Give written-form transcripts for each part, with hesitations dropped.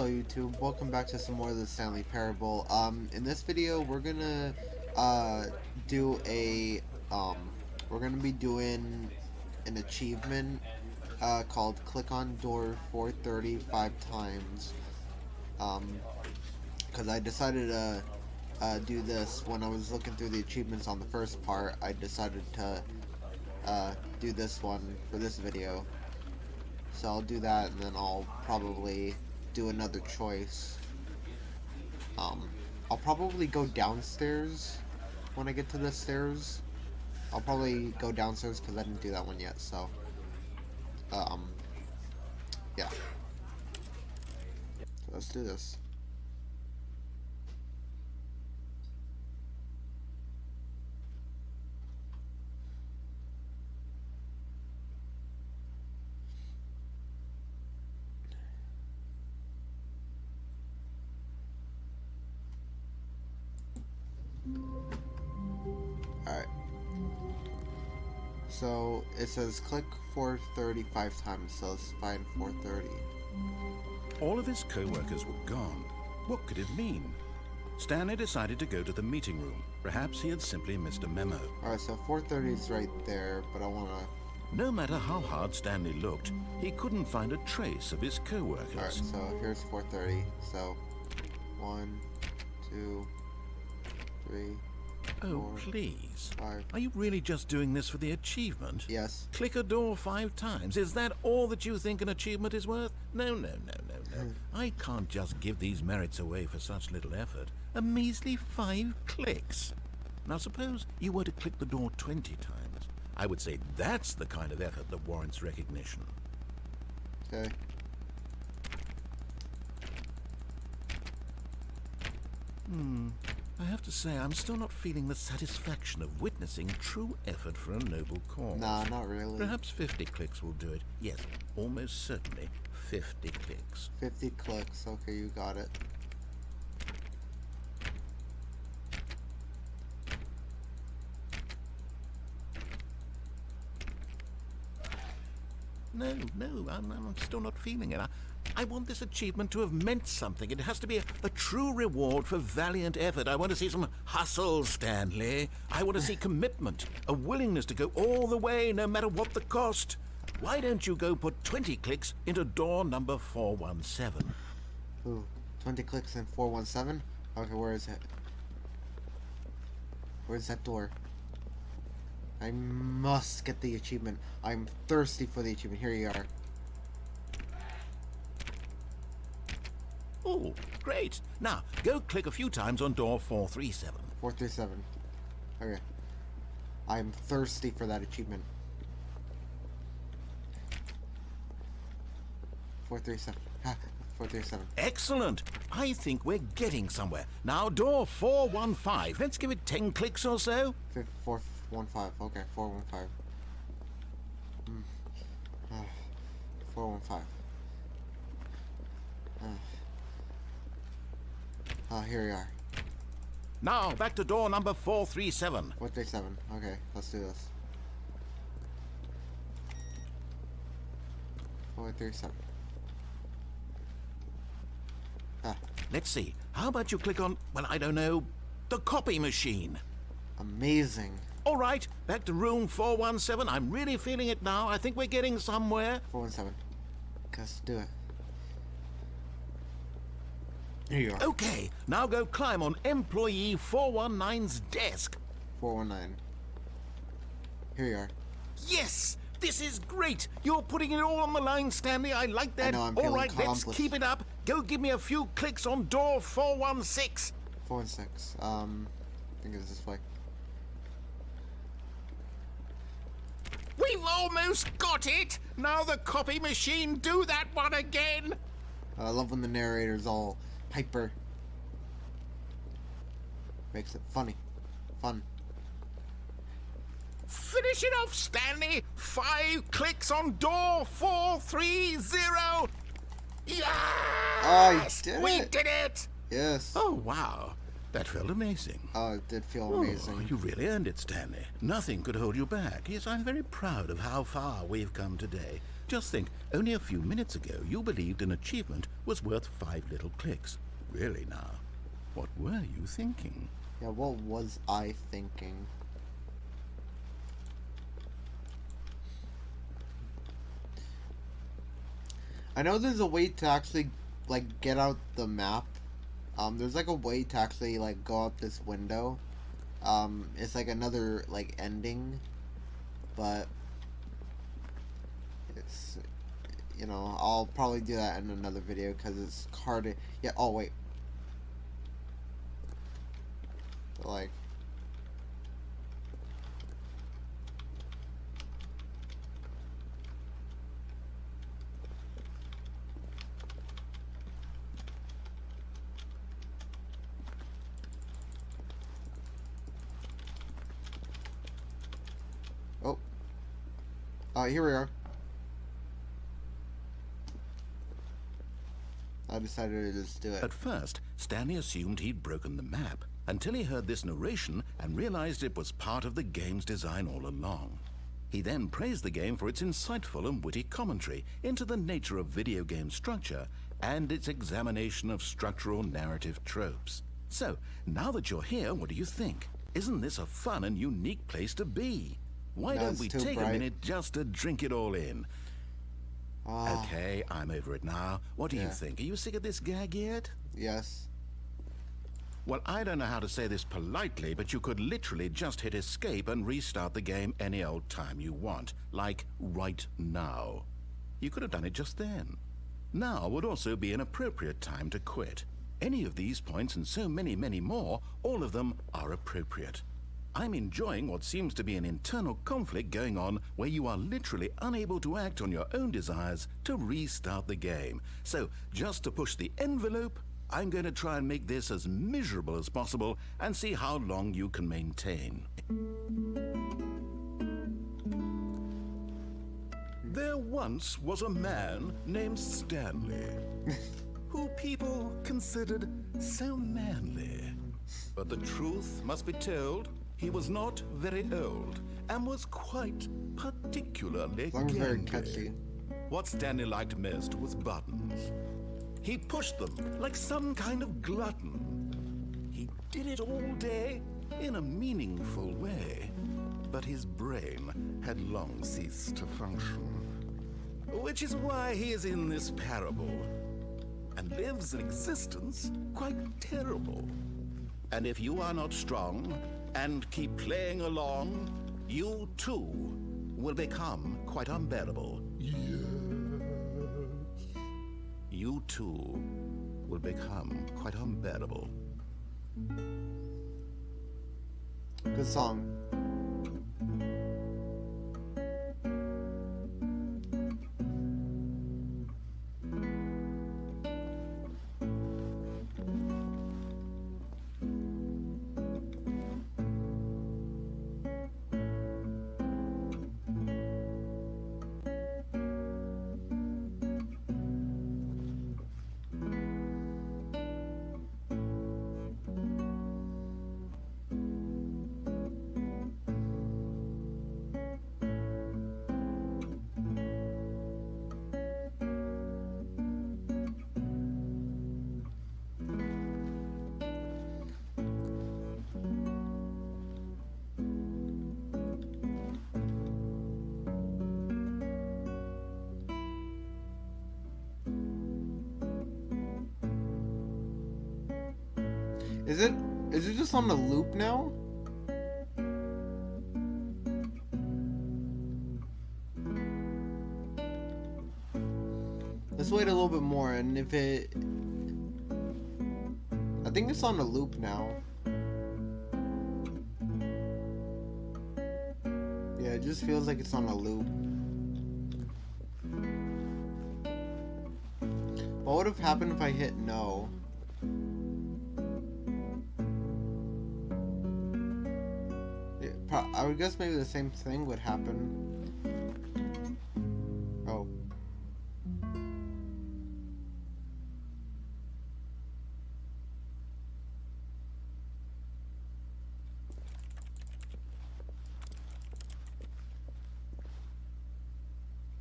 Hello YouTube, welcome back to some more of the Stanley Parable. In this video we're gonna do a we're gonna be doing an achievement called click on door 435 times. Because I decided to do this when I was looking through the achievements on the first part. I decided to do this one for this video. So I'll do that, and then I'll probably do another choice. I'll probably go downstairs when I get to the stairs. I'll probably go downstairs because I didn't do that one yet, so yeah. So let's do this. Alright. So it says click 435 times, so let's find 430. All of his co-workers were gone. What could it mean? Stanley decided to go to the meeting room. Perhaps he had simply missed a memo. Alright, so 430 is right there, but I wanna... No matter how hard Stanley looked, he couldn't find a trace of his co-workers. Alright, so here's 430. So 1, 2, 3, Oh, 4, please. 5. Are you really just doing this for the achievement? Yes. Click a door 5 times. Is that all that you think an achievement is worth? No. I can't just give these merits away for such little effort. A measly 5 clicks. Now suppose you were to click the door 20 times. I would say that's the kind of effort that warrants recognition. Okay. I have to say, I'm still not feeling the satisfaction of witnessing true effort for a noble cause. Nah, not really. Perhaps 50 clicks will do it. Yes, almost certainly 50 clicks. 50 clicks. Okay, you got it. No, I'm still not feeling it. I want this achievement to have meant something. It has to be a true reward for valiant effort. I want to see some hustle, Stanley. I want to see commitment, a willingness to go all the way, no matter what the cost. Why don't you go put 20 clicks into door number 417? Ooh, 20 clicks in 417? Okay, where is it? Where's that door? I must get the achievement. I'm thirsty for the achievement. Here you are. Oh, great. Now, go click a few times on door 437. 437. Okay. I'm thirsty for that achievement. 437. Ha, 437. Excellent. I think we're getting somewhere. Now, door 415. Let's give it 10 clicks or so. 415. Okay, 415. 415. Here we are. Now, back to door number 437. 437. Okay, let's do this. 437. Let's see. How about you click on, well, I don't know, the copy machine? Amazing. All right, back to room 417. I'm really feeling it now. I think we're getting somewhere. 417. Let's do it. Here you are. Okay, now go climb on employee 419's desk. 419. Here you are. Yes! This is great! You're putting it all on the line, Stanley. I like that. I know, I'm all feeling right, let's accomplished. keep it up. Go give me a few clicks on door 416. 416. I think it's this way. We've almost got it! Now the copy machine, do that one again! I love when the narrator's all hyper. Makes it funny. Fun. Finish it off, Stanley! 5 clicks on door 430! Yes! Oh, you did We it! did it! Yes. Oh, wow. That felt amazing. Oh, it did feel Oh, amazing. you really earned it, Stanley. Nothing could hold you back. Yes, I'm very proud of how far we've come today. Just think, only a few minutes ago you believed an achievement was worth 5 little clicks. Really now, what were you thinking? Yeah, what was I thinking? I know there's a way to actually, like, get out the map. There's, like, a way to actually, like, go out this window. It's, like, another, like, ending. But it's, you know, I'll probably do that in another video because it's hard to... Yeah, oh, wait. Like... Oh, here we are. I decided to just do it. At first, Stanley assumed he'd broken the map until he heard this narration and realized it was part of the game's design all along. He then praised the game for its insightful and witty commentary into the nature of video game structure and its examination of structural narrative tropes. So, now that you're here, what do you think? Isn't this a fun and unique place to be? Why No, don't it's we too take bright. a minute just to drink it all in? Okay, I'm over it now. What do you Yeah. think? Are you sick of this gag yet? Yes. Well, I don't know how to say this politely, but you could literally just hit escape and restart the game any old time you want, like right now. You could have done it just then. Now would also be an appropriate time to quit. Any of these points and so many, many more, all of them are appropriate. I'm enjoying what seems to be an internal conflict going on where you are literally unable to act on your own desires to restart the game. So, just to push the envelope, I'm going to try and make this as miserable as possible and see how long you can maintain. There once was a man named Stanley, who people considered so manly. But the truth must be told, he was not very old and was quite particularly Song's very gangly. catchy. What Stanley liked most was buttons. He pushed them like some kind of glutton. He did it all day in a meaningful way, but his brain had long ceased to function. Which is why he is in this parable and lives an existence quite terrible. And if you are not strong and keep playing along, you too will become quite unbearable. Yes. You too will become quite unbearable. Good song. Is it just on the loop now? Let's wait a little bit more, and if it... I think it's on the loop now. Yeah, it just feels like it's on a loop. What would have happened if I hit no? I would guess maybe the same thing would happen. Oh.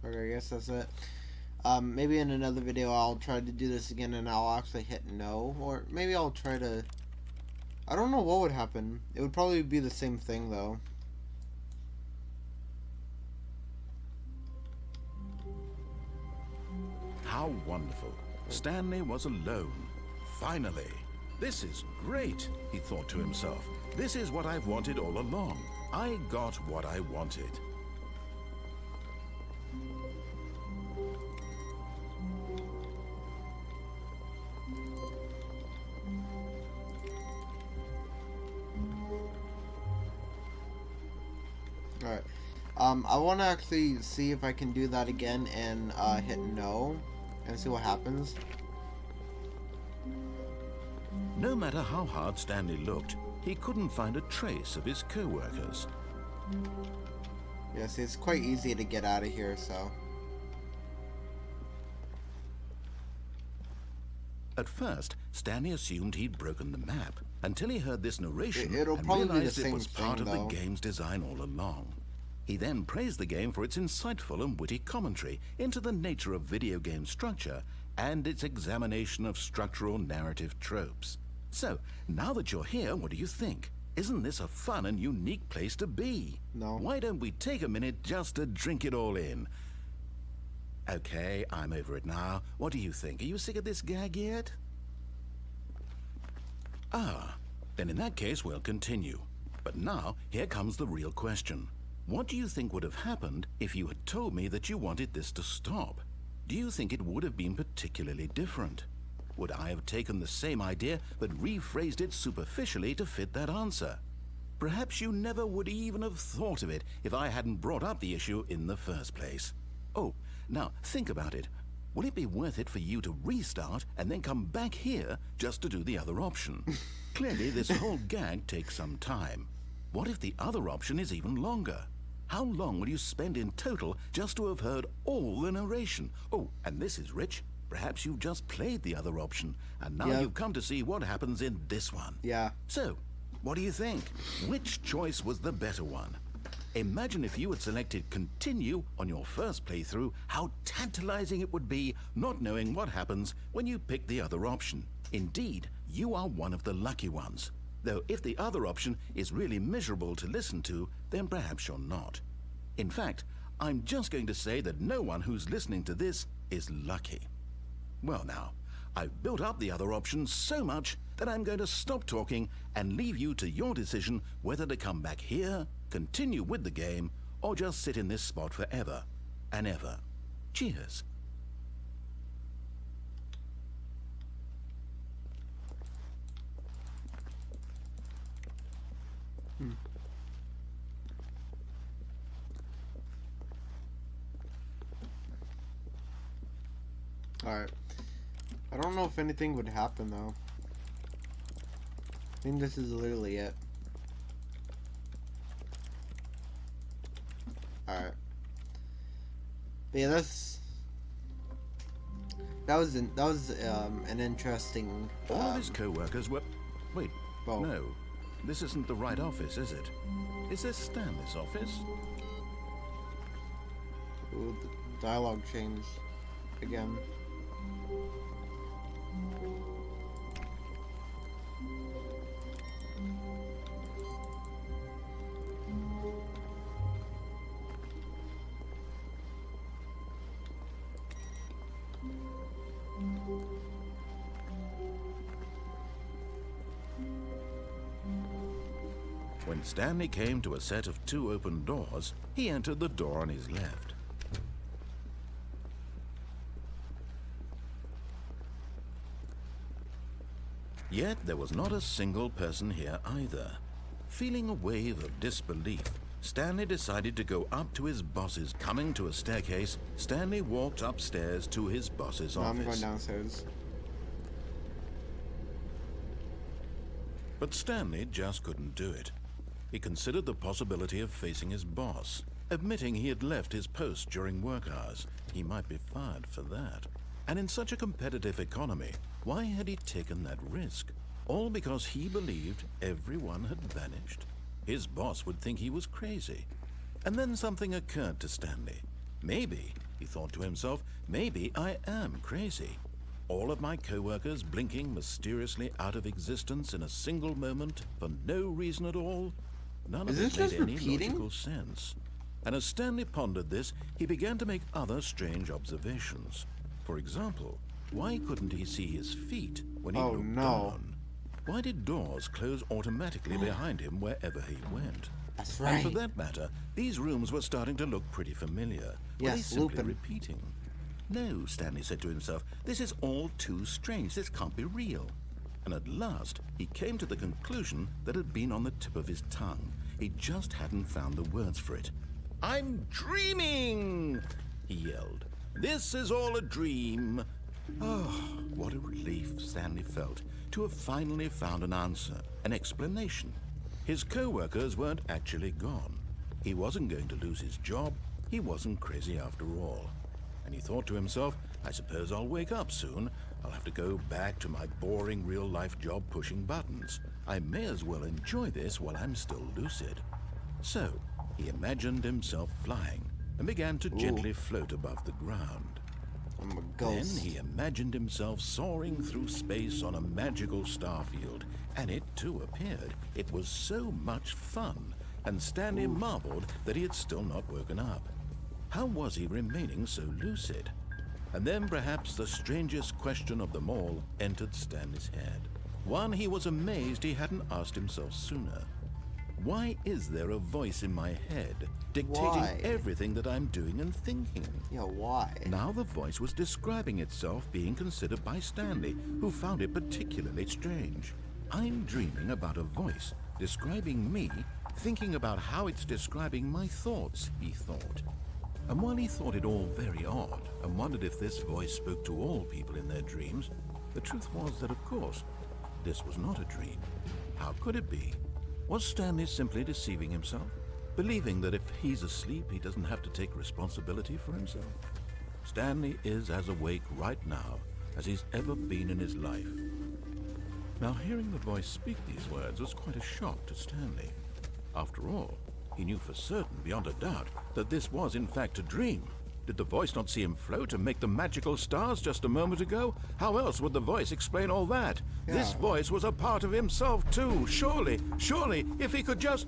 Okay, I guess that's it. Maybe in another video I'll try to do this again and I'll actually hit no. Or maybe I'll try to... I don't know what would happen. It would probably be the same thing though. How wonderful. Stanley was alone. Finally. This is great, he thought to himself. This is what I've wanted all along. I got what I wanted. Alright. I want to actually see if I can do that again and hit no and see what happens. No matter how hard Stanley looked, he couldn't find a trace of his co-workers. Yeah, see, it's quite easy to get out of here, so... At first, Stanley assumed he'd broken the map until he heard this narration It'll and probably be the realized it same was thing, part of the though. game's design all along. He then praised the game for its insightful and witty commentary into the nature of video game structure and its examination of structural narrative tropes. So, now that you're here, what do you think? Isn't this a fun and unique place to be? No. Why don't we take a minute just to drink it all in? Okay, I'm over it now. What do you think? Are you sick of this gag yet? Ah, then in that case we'll continue. But now, here comes the real question. What do you think would have happened if you had told me that you wanted this to stop? Do you think it would have been particularly different? Would I have taken the same idea but rephrased it superficially to fit that answer? Perhaps you never would even have thought of it if I hadn't brought up the issue in the first place. Oh, now think about it. Will it be worth it for you to restart and then come back here just to do the other option? Clearly, this whole gag takes some time. What if the other option is even longer? How long will you spend in total just to have heard all the narration? Oh, and this is rich. Perhaps you've just played the other option, and now you've come to see what happens in this one. Yeah. So, what do you think? Which choice was the better one? Imagine if you had selected continue on your first playthrough, how tantalizing it would be not knowing what happens when you pick the other option. Indeed, you are one of the lucky ones. Though if the other option is really miserable to listen to, then perhaps you're not. In fact, I'm just going to say that no one who's listening to this is lucky. Well now, I've built up the other option so much that I'm going to stop talking and leave you to your decision whether to come back here, continue with the game, or just sit in this spot forever and ever. Cheers. Alright. I don't know if anything would happen though. I think this is literally it. Alright. But yeah, that was an interesting All of his co-workers were... Wait, well, no. This isn't the right office, is it? Is this Stanley's office? ooh, the dialogue changed again. When Stanley came to a set of 2 open doors, he entered the door on his left. Yet there was not a single person here either. Feeling a wave of disbelief, Stanley decided to go up to his boss's. Coming to a staircase, Stanley walked upstairs to his boss's No, I'm going office. downstairs. But Stanley just couldn't do it. He considered the possibility of facing his boss. Admitting he had left his post during work hours, he might be fired for that. And in such a competitive economy, why had he taken that risk? All because he believed everyone had vanished. His boss would think he was crazy. And then something occurred to Stanley. Maybe He thought to himself, maybe I am crazy. All of my co-workers blinking mysteriously out of existence in a single moment for no reason at all. None of it made any logical sense. And as Stanley pondered this, he began to make other strange observations. For example, why couldn't he see his feet when he looked down? Why did doors close automatically behind him wherever he went? That's right. And for that matter, these rooms were starting to look pretty familiar. Were they simply repeating? No, Stanley said to himself, this is all too strange. This can't be real. And at last, he came to the conclusion that had been on the tip of his tongue. He just hadn't found the words for it. I'm dreaming, he yelled. This is all a dream. Oh, what a relief Stanley felt to have finally found an answer, an explanation. His co-workers weren't actually gone. He wasn't going to lose his job. He wasn't crazy after all. And he thought to himself, I suppose I'll wake up soon. I'll have to go back to my boring real-life job pushing buttons. I may as well enjoy this while I'm still lucid. So, he imagined himself flying and began to gently float above the ground. I'm a ghost. Then he imagined himself soaring through space on a magical starfield, and it too appeared. It was so much fun, and Stanley marveled that he had still not woken up. How was he remaining so lucid? And then perhaps the strangest question of them all entered Stanley's head. One he was amazed he hadn't asked himself sooner. Why is there a voice in my head dictating everything that I'm doing and thinking? Yeah, why? Now the voice was describing itself being considered by Stanley, who found it particularly strange. I'm dreaming about a voice describing me, thinking about how it's describing my thoughts, he thought. And while he thought it all very odd and wondered if this voice spoke to all people in their dreams, the truth was that, of course, this was not a dream. How could it be? Was Stanley simply deceiving himself, believing that if he's asleep, he doesn't have to take responsibility for himself? Stanley is as awake right now as he's ever been in his life. Now, hearing the voice speak these words was quite a shock to Stanley. After all, he knew for certain, beyond a doubt, that this was in fact a dream. Did the voice not see him float and make the magical stars just a moment ago? How else would the voice explain all that? Yeah. This voice was a part of himself too. Surely, if he could just...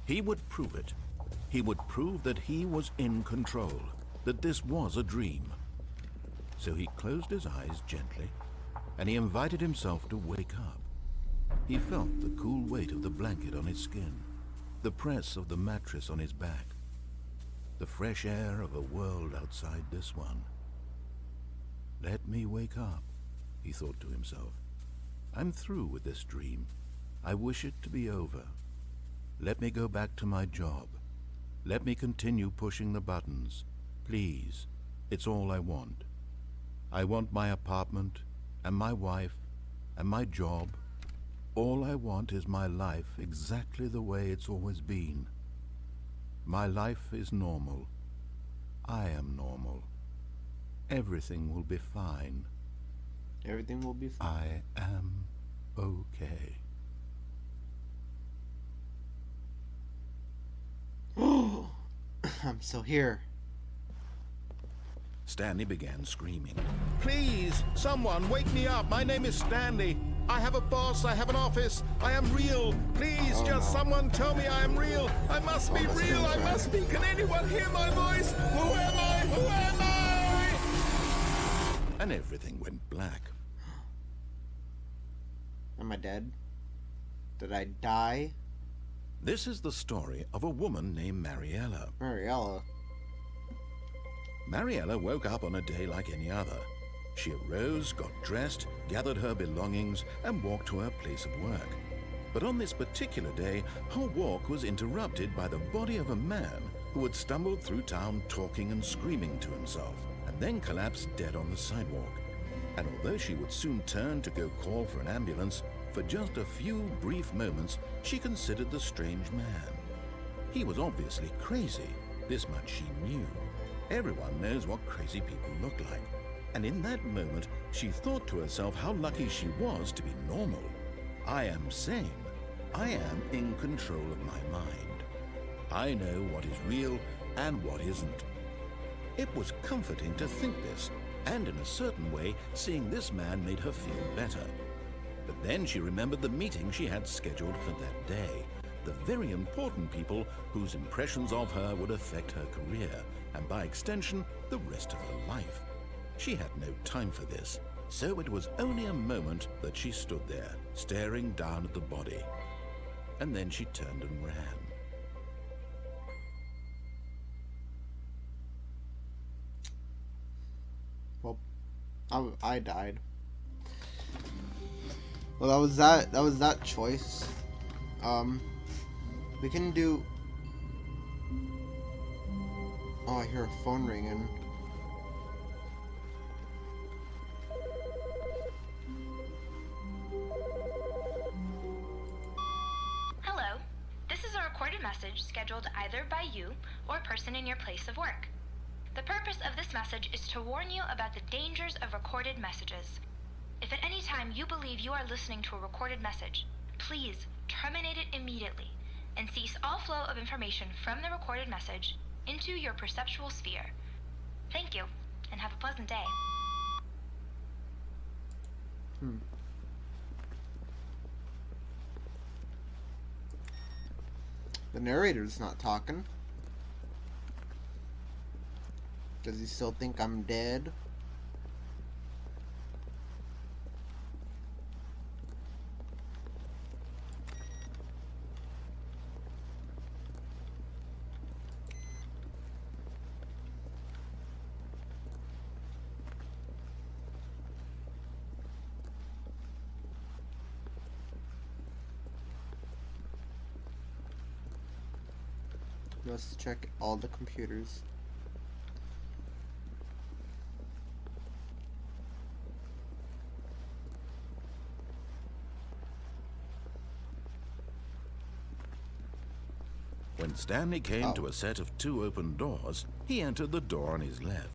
He would prove it. He would prove that he was in control, that this was a dream. So he closed his eyes gently, and he invited himself to wake up. He felt the cool weight of the blanket on his skin, the press of the mattress on his back, the fresh air of a world outside this one. Let me wake up, he thought to himself. I'm through with this dream. I wish it to be over. Let me go back to my job. Let me continue pushing the buttons. Please, it's all I want. I want my apartment, and my wife, and my job. All I want is my life exactly the way it's always been. My life is normal. I am normal. Everything will be fine. Everything will be fine. I am okay. I'm still here. Stanley began screaming. Please, someone, wake me up. My name is Stanley. I have a boss. I have an office. I am real. Please, someone tell me I am real. I must be real. I must be. Can anyone hear my voice? Who am I? Who am I? And everything went black. Am I dead? Did I die? This is the story of a woman named Mariella. Mariella woke up on a day like any other. She arose, got dressed, gathered her belongings, and walked to her place of work. But on this particular day, her walk was interrupted by the body of a man who had stumbled through town talking and screaming to himself, and then collapsed dead on the sidewalk. And although she would soon turn to go call for an ambulance, for just a few brief moments, she considered the strange man. He was obviously crazy. This much she knew. Everyone knows what crazy people look like. And in that moment, she thought to herself how lucky she was to be normal. I am sane. I am in control of my mind. I know what is real and what isn't. It was comforting to think this, and in a certain way, seeing this man made her feel better. But then she remembered the meeting she had scheduled for that day, the very important people whose impressions of her would affect her career, and by extension, the rest of her life. She had no time for this, so it was only a moment that she stood there, staring down at the body. And then she turned and ran. Well, I died. Well, that was that choice. We can do. Oh, I hear a phone ringing. Hello. This is a recorded message scheduled either by you or a person in your place of work. The purpose of this message is to warn you about the dangers of recorded messages. If at any time you believe you are listening to a recorded message, please terminate it immediately and cease all flow of information from the recorded message into your perceptual sphere. Thank you, and have a pleasant day. The narrator's not talking. Does he still think I'm dead? Let's check all the computers. When Stanley came to a set of 2 open doors, he entered the door on his left.